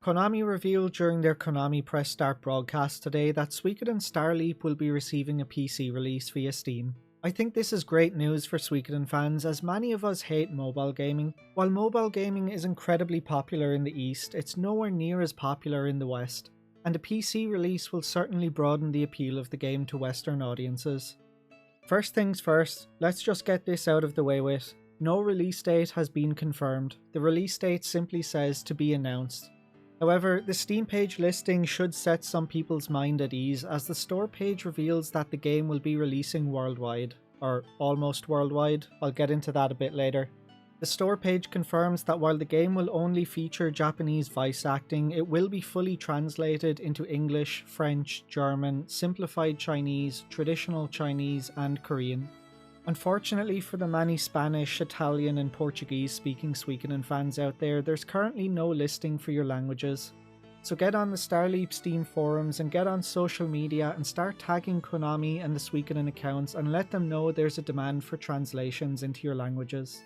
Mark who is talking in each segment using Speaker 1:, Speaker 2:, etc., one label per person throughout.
Speaker 1: Konami revealed during their Konami Press Start broadcast today that Suikoden Star Leap will be receiving a PC release via Steam. I think this is great news for Suikoden fans, as many of us hate mobile gaming. While mobile gaming is incredibly popular in the East, it's nowhere near as popular in the West, and a PC release will certainly broaden the appeal of the game to Western audiences. First things first, let's just get this out of the way with. No release date has been confirmed. The release date simply says to be announced. However, the Steam page listing should set some people's mind at ease, as the store page reveals that the game will be releasing worldwide, or almost worldwide. I'll get into that a bit later. The store page confirms that while the game will only feature Japanese voice acting, it will be fully translated into English, French, German, simplified Chinese, traditional Chinese, and Korean. Unfortunately for the many Spanish, Italian and Portuguese speaking Suikoden fans out there, there's currently no listing for your languages. So get on the Star Leap Steam forums and get on social media and start tagging Konami and the Suikoden accounts and let them know there's a demand for translations into your languages.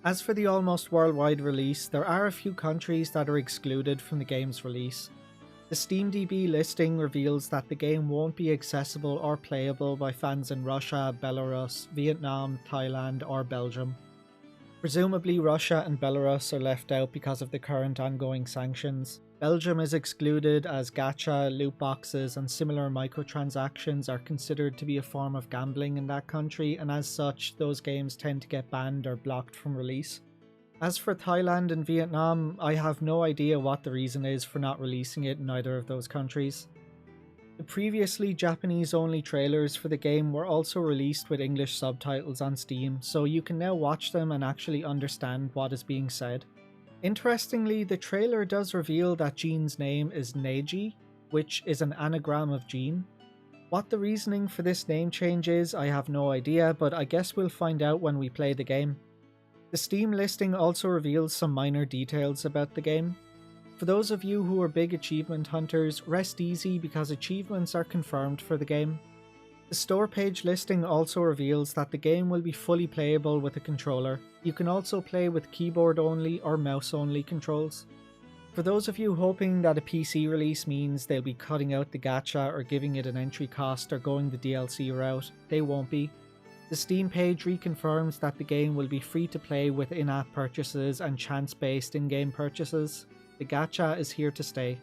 Speaker 1: As for the almost worldwide release, there are a few countries that are excluded from the game's release. The SteamDB listing reveals that the game won't be accessible or playable by fans in Russia, Belarus, Vietnam, Thailand, or Belgium. Presumably Russia and Belarus are left out because of the current ongoing sanctions. Belgium is excluded as gacha, loot boxes, and similar microtransactions are considered to be a form of gambling in that country, and as such, those games tend to get banned or blocked from release. As for Thailand and Vietnam, I have no idea what the reason is for not releasing it in either of those countries. The previously Japanese-only trailers for the game were also released with English subtitles on Steam, so you can now watch them and actually understand what is being said. Interestingly, the trailer does reveal that Jean's name is Neji, which is an anagram of Jean. What the reasoning for this name change is, I have no idea, but I guess we'll find out when we play the game. The Steam listing also reveals some minor details about the game. For those of you who are big achievement hunters, rest easy because achievements are confirmed for the game. The store page listing also reveals that the game will be fully playable with a controller. You can also play with keyboard only or mouse only controls. For those of you hoping that a PC release means they'll be cutting out the gacha or giving it an entry cost or going the DLC route, they won't be. The Steam page reconfirms that the game will be free to play with in-app purchases and chance-based in-game purchases. The gacha is here to stay.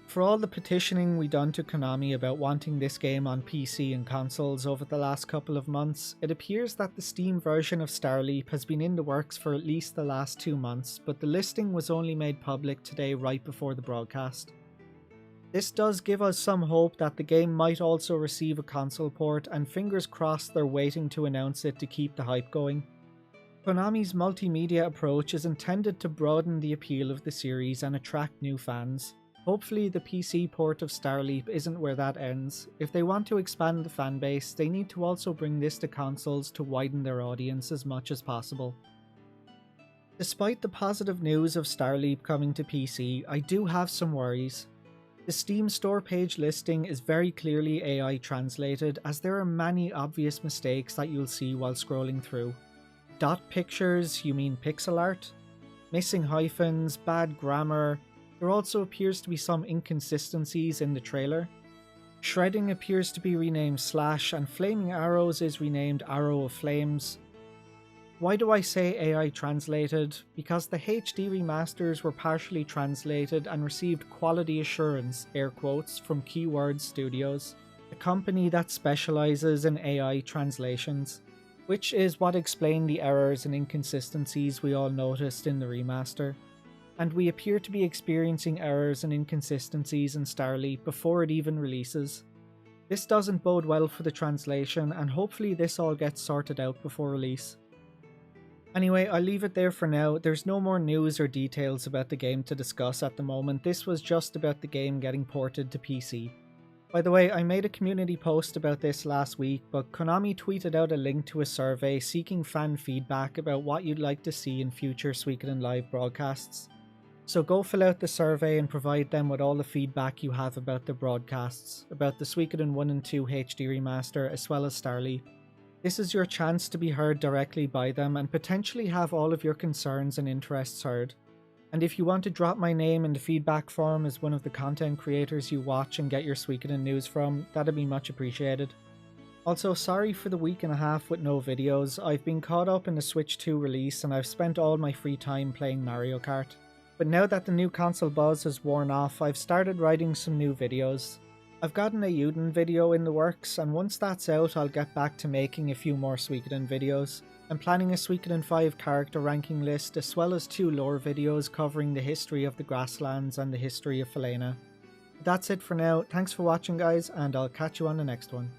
Speaker 1: For all the petitioning we done to Konami about wanting this game on PC and consoles over the last couple of months, it appears that the Steam version of Star Leap has been in the works for at least the last 2 months, but the listing was only made public today right before the broadcast. This does give us some hope that the game might also receive a console port, and fingers crossed they're waiting to announce it to keep the hype going. Konami's multimedia approach is intended to broaden the appeal of the series and attract new fans. Hopefully the PC port of Star Leap isn't where that ends. If they want to expand the fanbase, they need to also bring this to consoles to widen their audience as much as possible. Despite the positive news of Star Leap coming to PC, I do have some worries. The Steam store page listing is very clearly AI translated, as there are many obvious mistakes that you'll see while scrolling through. Dot pictures, you mean pixel art? Missing hyphens, bad grammar. There also appears to be some inconsistencies in the trailer. Shredding appears to be renamed Slash, and Flaming Arrows is renamed Arrow of Flames. Why do I say AI translated? Because the HD remasters were partially translated and received quality assurance, air quotes, from Keyword Studios, a company that specializes in AI translations, which is what explained the errors and inconsistencies we all noticed in the remaster. And we appear to be experiencing errors and inconsistencies in Star Leap before it even releases. This doesn't bode well for the translation, and hopefully this all gets sorted out before release. Anyway, I'll leave it there for now. There's no more news or details about the game to discuss at the moment. This was just about the game getting ported to PC. By the way, I made a community post about this last week, but Konami tweeted out a link to a survey seeking fan feedback about what you'd like to see in future Suikoden Live broadcasts. So go fill out the survey and provide them with all the feedback you have about the broadcasts, about the Suikoden 1 and 2 HD remaster, as well as Star Leap. This is your chance to be heard directly by them and potentially have all of your concerns and interests heard. And if you want to drop my name in the feedback forum as one of the content creators you watch and get your Suikoden news from, that'd be much appreciated. Also, sorry for the week and a half with no videos. I've been caught up in the Switch 2 release and I've spent all my free time playing Mario Kart. But now that the new console buzz has worn off, I've started writing some new videos. I've gotten a Uden video in the works, and once that's out I'll get back to making a few more Suikoden videos. I'm planning a Suikoden 5 character ranking list as well as 2 lore videos covering the history of the Grasslands and the history of Falena. That's it for now, thanks for watching guys, and I'll catch you on the next one.